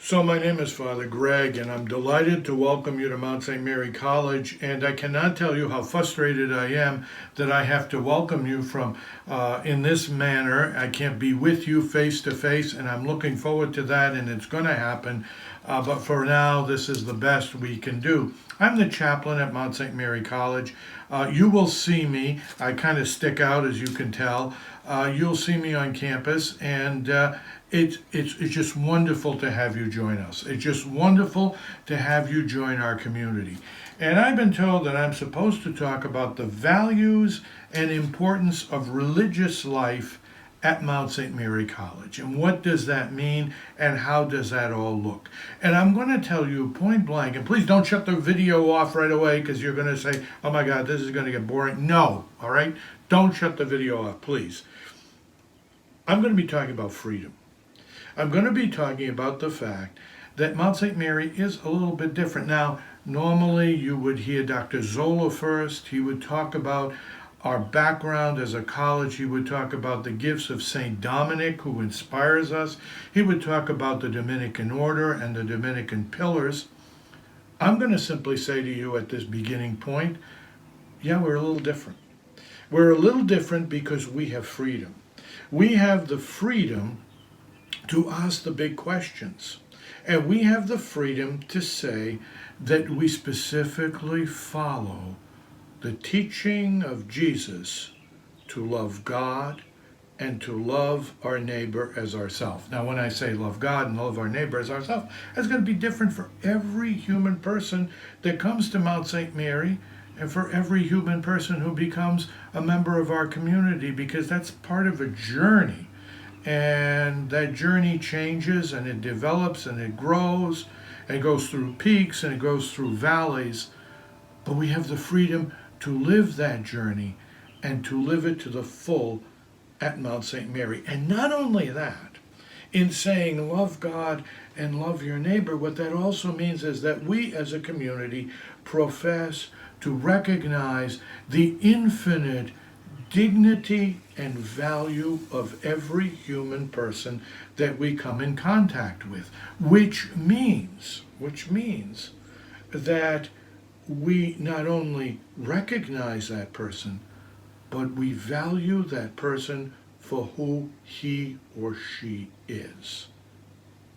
So my name is Father Greg, and I'm delighted to welcome you to Mount St. Mary College. And I cannot tell you how frustrated I am that I have to welcome you from in this manner. I can't be with you face to face, and I'm looking forward to that, and it's going to happen. But for now, this is the best we can do. I'm the chaplain at Mount St. Mary College. You will see me. I kind of stick out, as you can tell. You'll see me on campus, and it's just wonderful to have you join us. It's just wonderful to have you join our community. And I've been told that I'm supposed to talk about the values and importance of religious life at Mount St. Mary College. And what does that mean, and how does that all look? And I'm going to tell you point blank, and please don't shut the video off right away because you're going to say, oh my God, this is going to get boring. No, all right? Don't shut the video off, please. I'm going to be talking about freedom. I'm going to be talking about the fact that Mount St. Mary is a little bit different. Now, normally you would hear Dr. Zola first. He would talk about our background as a college. He would talk about the gifts of St. Dominic, who inspires us. He would talk about the Dominican order and the Dominican pillars. I'm going to simply say to you at this beginning point, yeah, we're a little different. We're a little different because we have freedom. We have the freedom to ask the big questions. And we have the freedom to say that we specifically follow the teaching of Jesus to love God and to love our neighbor as ourselves. Now, when I say love God and love our neighbor as ourselves, that's going to be different for every human person that comes to Mount St. Mary and for every human person who becomes a member of our community, because that's part of a journey. And that journey changes and it develops and it grows and it goes through peaks and it goes through valleys. But we have the freedom to live that journey and to live it to the full at Mount St. Mary. And not only that, in saying love God and love your neighbor, what that also means is that we as a community profess to recognize the infinite dignity and value of every human person that we come in contact with, which means that we not only recognize that person, but we value that person for who he or she is.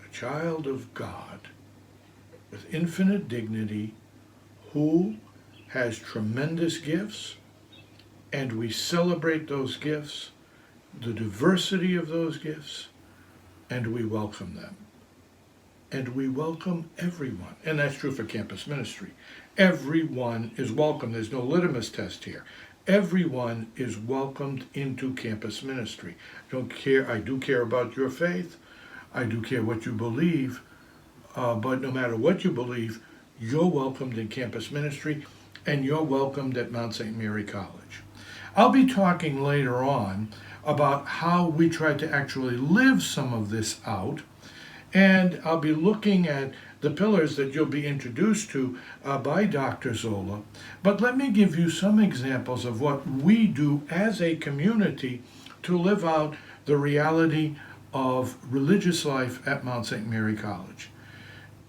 A child of God with infinite dignity who has tremendous gifts, and we celebrate those gifts, the diversity of those gifts, and we welcome them. And we welcome everyone. And that's true for campus ministry. Everyone is welcome. There's no litmus test here. Everyone is welcomed into campus ministry. I do care about your faith. I do care what you believe. But no matter what you believe, you're welcomed in campus ministry, and you're welcomed at Mount St. Mary College. I'll be talking later on about how we try to actually live some of this out, and I'll be looking at the pillars that you'll be introduced to by Dr. Zola. But let me give you some examples of what we do as a community to live out the reality of religious life at Mount St. Mary College.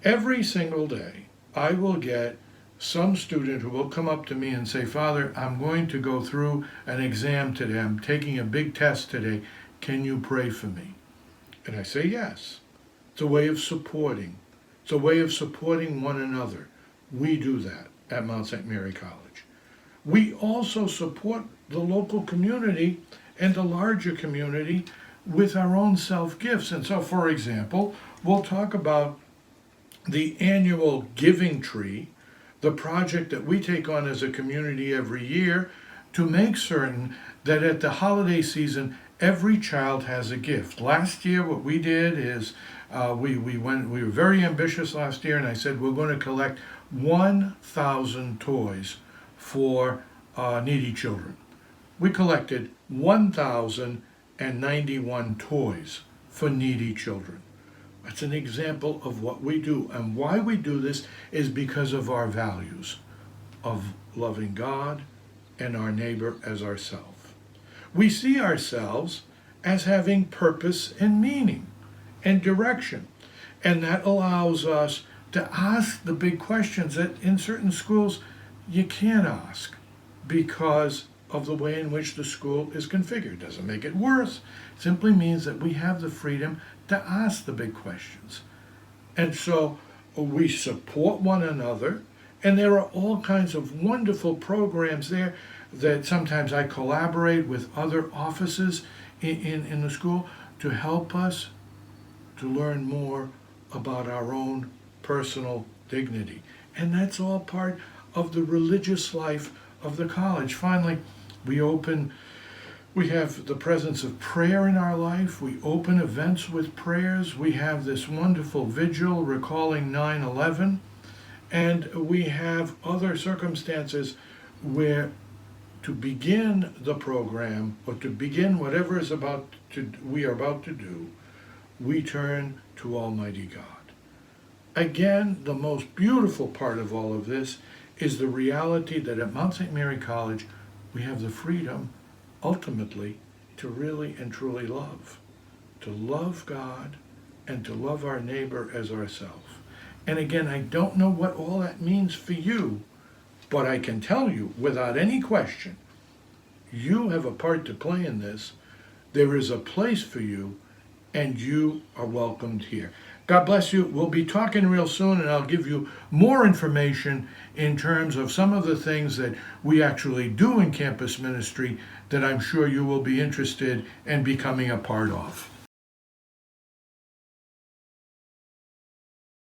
Every single day, I will get some student who will come up to me and say, Father, I'm going to go through an exam today. I'm taking a big test today. Can you pray for me? And I say, yes. It's a way of supporting. It's a way of supporting one another. We do that at Mount St. Mary College. We also support the local community and the larger community with our own self-gifts. And so, for example, we'll talk about the annual Giving Tree, the project that we take on as a community every year to make certain that at the holiday season, every child has a gift. Last year, what we did is we were very ambitious last year, and I said we're going to collect 1,000 toys for needy children. We collected 1,091 toys for needy children. That's an example of what we do. And why we do this is because of our values of loving God and our neighbor as ourselves. We see ourselves as having purpose and meaning and direction. And that allows us to ask the big questions that in certain schools you can't ask because of the way in which the school is configured. Doesn't make it worse, simply means that we have the freedom to ask the big questions. And so we support one another, and there are all kinds of wonderful programs there that sometimes I collaborate with other offices in the school to help us to learn more about our own personal dignity. And that's all part of the religious life of the college. Finally, we have the presence of prayer in our life. We open events with prayers. We have this wonderful vigil recalling 9/11. And we have other circumstances where to begin the program or to begin whatever we are about to do, we turn to Almighty God. Again, the most beautiful part of all of this is the reality that at Mount St. Mary College, we have the freedom, ultimately, to really and truly love. To love God and to love our neighbor as ourselves. And again, I don't know what all that means for you, but I can tell you, without any question, you have a part to play in this. There is a place for you, and you are welcomed here. God bless you. We'll be talking real soon, and I'll give you more information in terms of some of the things that we actually do in campus ministry that I'm sure you will be interested in becoming a part of.